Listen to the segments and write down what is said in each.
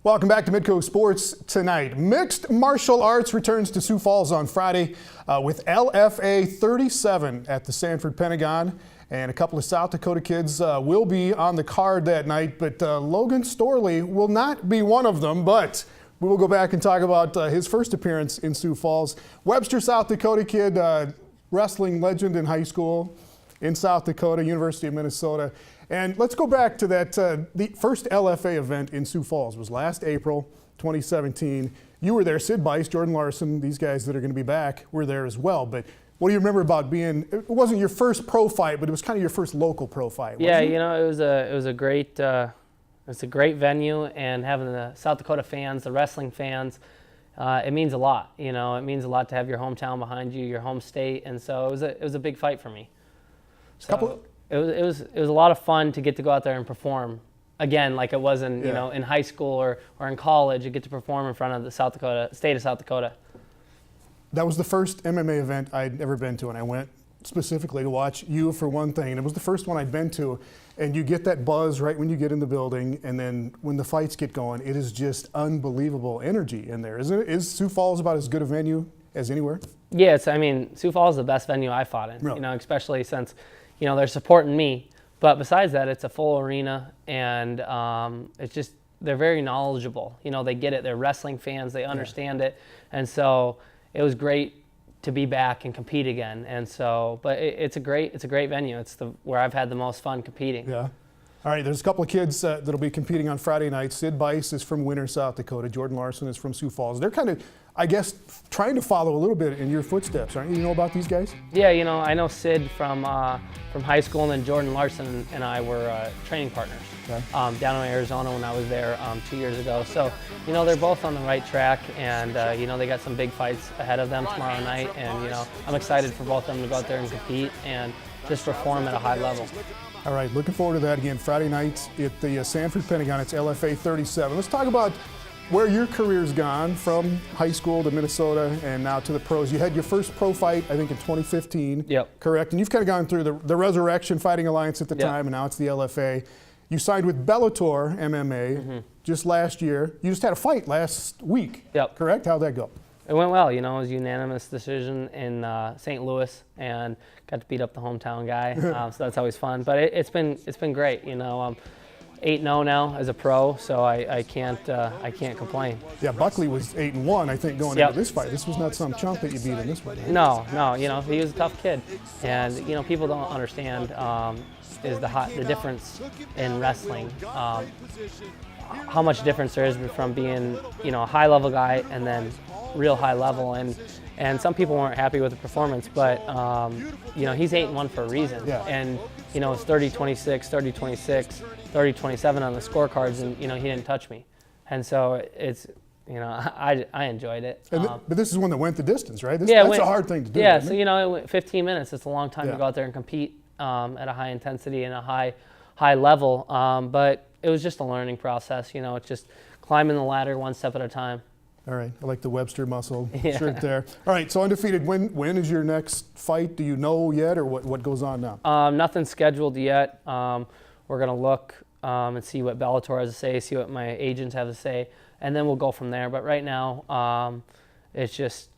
Welcome back to Midco Sports tonight. Mixed martial arts returns to Sioux Falls on Friday with LFA 37 at the Sanford Pentagon. And a couple of South Dakota kids will be on the card that night, but Logan Storley will not be one of them. But we will go back and talk about his first appearance in Sioux Falls. Webster, South Dakota kid, wrestling legend in high school in South Dakota, University of Minnesota. And let's go back to that, the first LFA event in Sioux Falls was last April 2017. You were there, Sid Bice, Jordan Larson, these guys that are going to be back were there as well. But what do you remember about being, it wasn't your first pro fight, but it was kind of your first local pro fight, wasn't it? You know, it was a great venue, and having the South Dakota fans, the wrestling fans, it means a lot. You know, it means a lot to have your hometown behind you, your home state, and so it was a big fight for me. So it was a lot of fun to get to go out there and perform again, like it was in in high school or in college. You get to perform in front of the state of South Dakota. That was the first MMA event I'd ever been to, and I went specifically to watch you for one thing. And it was the first one I'd been to, and you get that buzz right when you get in the building, and then when the fights get going, it is just unbelievable energy in there, isn't it? Is Sioux Falls about as good a venue as anywhere? Yeah, I mean, Sioux Falls is the best venue I fought in. Really? You know, especially since they're supporting me. But besides that, it's a full arena, and it's just, they're very knowledgeable. You know, they get it. They're wrestling fans. They understand it. And so it was great to be back and compete again. And so, but it's a great venue. It's where I've had the most fun competing. Yeah. All right, there's a couple of kids that'll be competing on Friday night. Sid Bice is from Winter, South Dakota. Jordan Larson is from Sioux Falls. They're kind of, I guess, trying to follow a little bit in your footsteps, aren't you? You know about these guys? Yeah, I know Sid from high school, and then Jordan Larson and I were training partners down in Arizona when I was there 2 years ago. So, they're both on the right track, and they got some big fights ahead of them tomorrow night, and I'm excited for both of them to go out there and compete and just perform at a high level. All right, looking forward to that again Friday night at the Sanford Pentagon. It's LFA 37. Let's talk about where your career's gone from high school to Minnesota and now to the pros. You had your first pro fight, I think, in 2015. Yep. Correct? And you've kind of gone through the Resurrection Fighting Alliance at the time, and now it's the LFA. You signed with Bellator MMA just last year. You just had a fight last week. Yep. Correct? How'd that go? It went well. It was a unanimous decision in St. Louis, and got to beat up the hometown guy. So that's always fun. But it's been great. I'm 8-0 now as a pro, so I can't complain. Yeah, Buckley was 8-1, I think, going into this fight. This was not some chump that you beat in this one. Right? No. He was a tough kid, and people don't understand is the difference in wrestling. How much difference there is from being a high level guy and then real high level, and some people weren't happy with the performance, but he's 8-1 for a reason. Yeah. And it's 30-26, 30-26, 30-27 on the scorecards, and he didn't touch me, and so it's I enjoyed it. But this is one that went the distance, right? That's a hard thing to do. Yeah, so it went 15 minutes. It's a long time to go out there and compete at a high intensity and a high level, but it was just a learning process. It's just climbing the ladder one step at a time. All right, I like the Webster muscle shirt there. All right, so undefeated. When is your next fight? Do you know yet, or what goes on now? Nothing scheduled yet. We're gonna look and see what Bellator has to say, see what my agents have to say, and then we'll go from there. But right now, it's just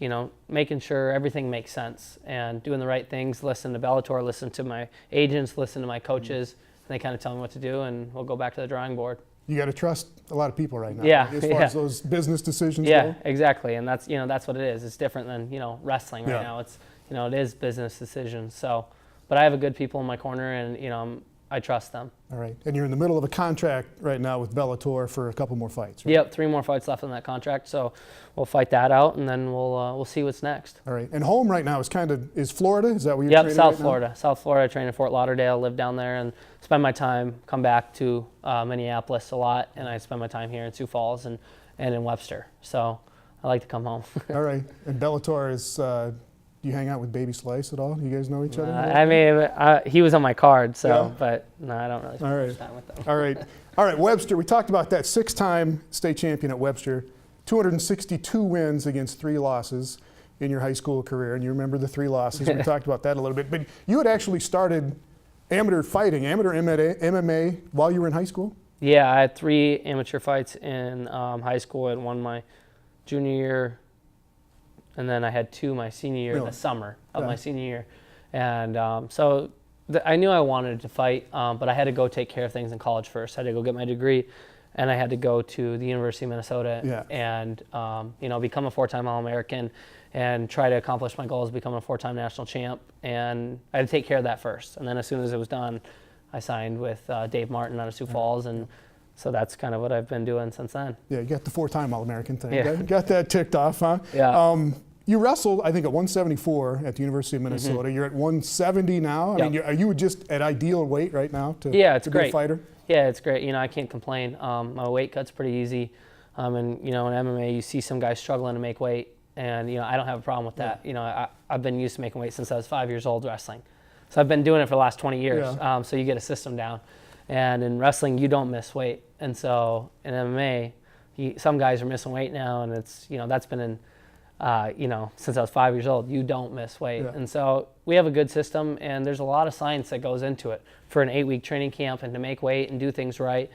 making sure everything makes sense and doing the right things. Listen to Bellator, listen to my agents, listen to my coaches. And they kind of tell me what to do, and we'll go back to the drawing board. You got to trust a lot of people right now. Yeah, as far as those business decisions go. Yeah, exactly, and that's that's what it is. It's different than wrestling right now. It's it is business decisions. So, but I have a good people in my corner, and I trust them. All right, and you're in the middle of a contract right now with Bellator for a couple more fights. Right? Yep, 3 more fights left in that contract. So we'll fight that out, and then we'll see what's next. All right, and home right now is Florida. Is that where you're training South right Florida. Now? South Florida. I train in Fort Lauderdale. Live down there and spend my time. Come back to Minneapolis a lot, and I spend my time here in Sioux Falls and in Webster. So I like to come home. All right, and Bellator is. Do you hang out with Baby Slice at all? You guys know each other? I mean, he was on my card, so but no, I don't really spend much time with them. All right, Webster. We talked about that. 6-time state champion at Webster, 262 wins against 3 losses in your high school career, and you remember the 3 losses. We talked about that a little bit. But you had actually started amateur fighting, amateur MMA, while you were in high school? Yeah, I had 3 amateur fights in high school. I had one my junior year, and then I had 2 my senior year, the summer of my senior year. And so I knew I wanted to fight, but I had to go take care of things in college first. I had to go get my degree, and I had to go to the University of Minnesota and become a 4-time All-American and try to accomplish my goals, become a 4-time national champ. And I had to take care of that first. And then as soon as it was done, I signed with Dave Martin out of Sioux Falls, and so that's kind of what I've been doing since then. Yeah, you got the 4-time All-American thing. Yeah. Got that ticked off, huh? Yeah. You wrestled, I think, at 174 at the University of Minnesota. You're at 170 now. I mean, are you just at ideal weight right now to, it's to great. be a fighter? Yeah, it's great. I can't complain. My weight cut's pretty easy. And, in MMA, you see some guys struggling to make weight. And, I don't have a problem with that. I've been used to making weight since I was 5 years old wrestling. So I've been doing it for the last 20 years. Yeah. So you get a system down. And in wrestling, you don't miss weight. And so in MMA, some guys are missing weight now. And it's, that's been in, since I was 5 years old, you don't miss weight. Yeah. And so we have a good system, and there's a lot of science that goes into it for an 8-week training camp and to make weight and do things right.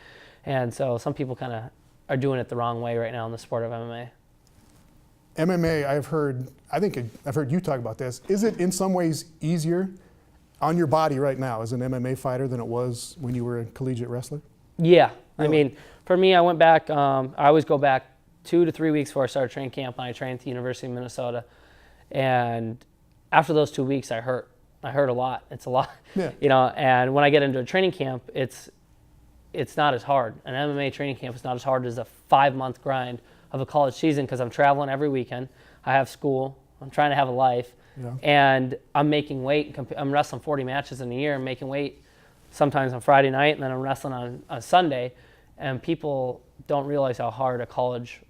And so some people kind of are doing it the wrong way right now in the sport of MMA. MMA, I've heard you talk about this. Is it in some ways easier on your body right now as an MMA fighter than it was when you were a collegiate wrestler? Yeah. Really? I mean, for me, I went back, I always go back 2 to 3 weeks before I started training camp, and I trained at the University of Minnesota. And after those 2 weeks, I hurt. I hurt a lot. It's a lot. Yeah. And when I get into a training camp, it's not as hard. An MMA training camp is not as hard as a 5-month grind of a college season, because I'm traveling every weekend. I have school. I'm trying to have a life. Yeah. And I'm making weight. I'm wrestling 40 matches in a year. I'm making weight sometimes on Friday night, and then I'm wrestling on a Sunday. And people don't realize how hard a college,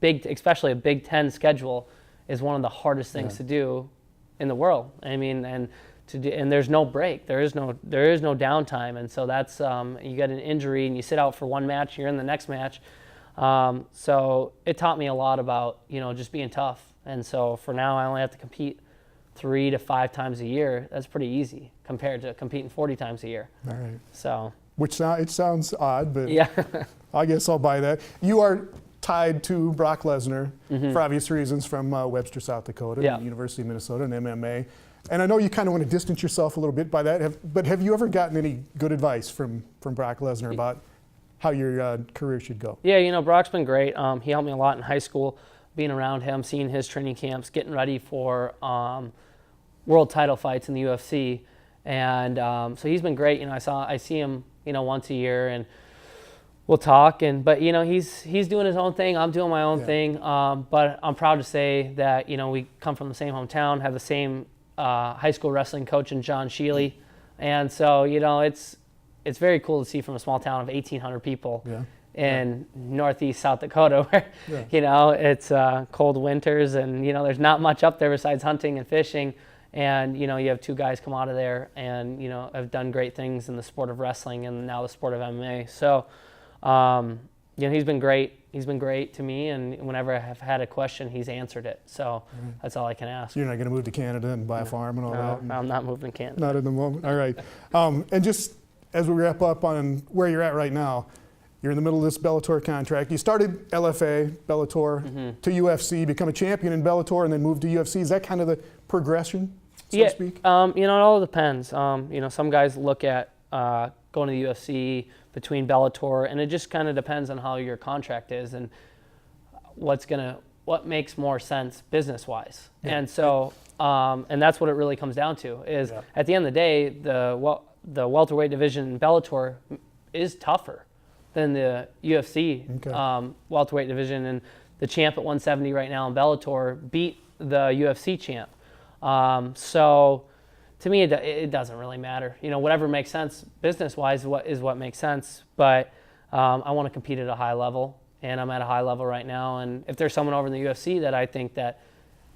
especially a Big Ten schedule, is one of the hardest things to do in the world. I mean, and there's no break. There is no downtime. And so that's you get an injury and you sit out for one match. You're in the next match. So it taught me a lot about just being tough. And so for now, I only have to compete 3 to 5 times a year. That's pretty easy compared to competing 40 times a year. All right. So. It sounds odd, but yeah. I guess I'll buy that. You are tied to Brock Lesnar for obvious reasons from Webster, South Dakota, and the University of Minnesota, and MMA. And I know you kind of want to distance yourself a little bit by that, but have you ever gotten any good advice from Brock Lesnar about how your career should go? Yeah, Brock's been great. He helped me a lot in high school, being around him, seeing his training camps, getting ready for world title fights in the UFC. And so he's been great. I see him, once a year, and we'll talk. But he's doing his own thing. I'm doing my own thing. But I'm proud to say that we come from the same hometown, have the same high school wrestling coach in John Sheely, and so it's very cool to see from a small town of 1,800 people in northeast South Dakota, where it's cold winters, and there's not much up there besides hunting and fishing. And you have 2 guys come out of there and have done great things in the sport of wrestling and now the sport of MMA. So he's been great. He's been great to me, and whenever I have had a question, he's answered it. So that's all I can ask. You're not going to move to Canada and buy a farm and all that? No, I'm not moving to Canada. Not at the moment. All right. And just as we wrap up on where you're at right now, you're in the middle of this Bellator contract. You started LFA, Bellator, to UFC, become a champion in Bellator, and then moved to UFC. Is that kind of the progression, so to speak? It all depends. Some guys look at going to the UFC between Bellator, and it just kind of depends on how your contract is and what makes more sense business-wise. Yeah. And so, and that's what it really comes down to, is at the end of the day, the welterweight division in Bellator is tougher than the UFC welterweight division, and the champ at 170 right now in Bellator beat the UFC champ. So to me, it doesn't really matter. Whatever makes sense business-wise is what makes sense. But I want to compete at a high level, and I'm at a high level right now. And if there's someone over in the UFC that I think that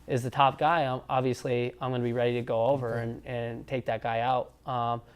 is the top guy, I'm going to be ready to go over and take that guy out,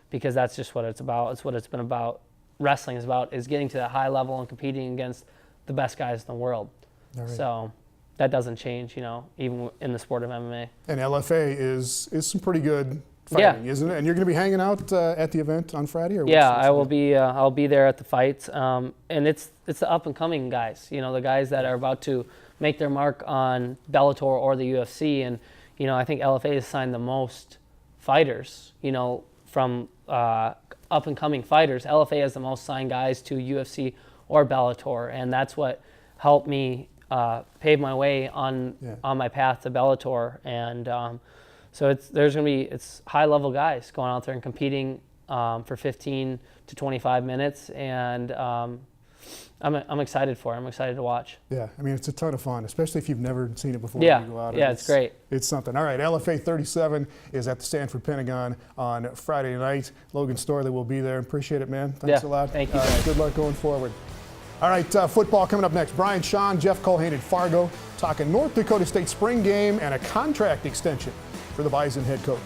because that's just what it's about. It's what it's been about. Wrestling is getting to that high level and competing against the best guys in the world. Right. So that doesn't change, even in the sport of MMA. And LFA is some pretty good fighting, isn't it? And you're going to be hanging out at the event on Friday? Or Yeah, I will be. I'll be there at the fights, and it's the up and coming guys. You know, the guys that are about to make their mark on Bellator or the UFC. And you know, I think LFA has signed the most fighters. You know, from up and coming fighters, LFA has the most signed guys to UFC or Bellator, and that's what helped me pave my way on my path to Bellator. And so it's high level guys going out there and competing for 15 to 25 minutes, and I'm excited for it. I'm excited to watch. Yeah, I mean, it's a ton of fun, especially if you've never seen it before. Yeah, you go out it's great. It's something. All right, LFA 37 is at the Sanford Pentagon on Friday night. Logan Storley will be there. Appreciate it, man. Thanks a lot. Thank you. Good luck going forward. All right, football coming up next. Brian Shawn, Jeff Colhane at Fargo, talking North Dakota State spring game and a contract extension for the Bison head coach.